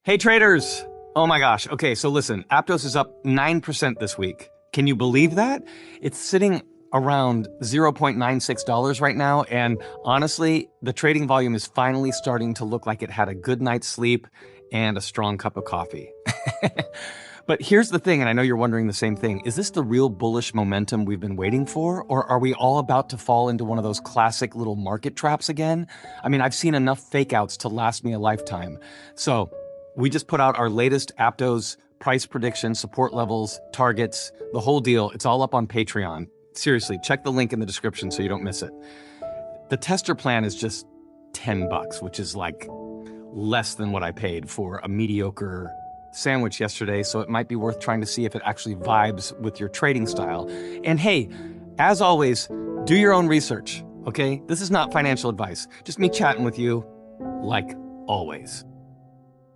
Hey traders! Oh my gosh. Okay, so listen, Aptos is up 9% this week. Can you believe that? It's sitting around $0.96 right now, and honestly, the trading volume is finally starting to look like it had a good night's sleep and a strong cup of coffee. But here's the thing, and I know you're wondering the same thing. Is this the real bullish momentum we've been waiting for? Or are we all about to fall into one of those classic little market traps again? I mean, I've seen enough fake outs to last me a lifetime. So we just put out our latest Aptos price prediction, support levels, targets, the whole deal. It's all up on Patreon. Seriously, check the link in the description so you don't miss it. The tester plan is just $10, which is like less than what I paid for a mediocre sandwich yesterday, so it might be worth trying to see if it actually vibes with your trading style. And hey, as always, do your own research, okay? This is not financial advice, just me chatting with you like always.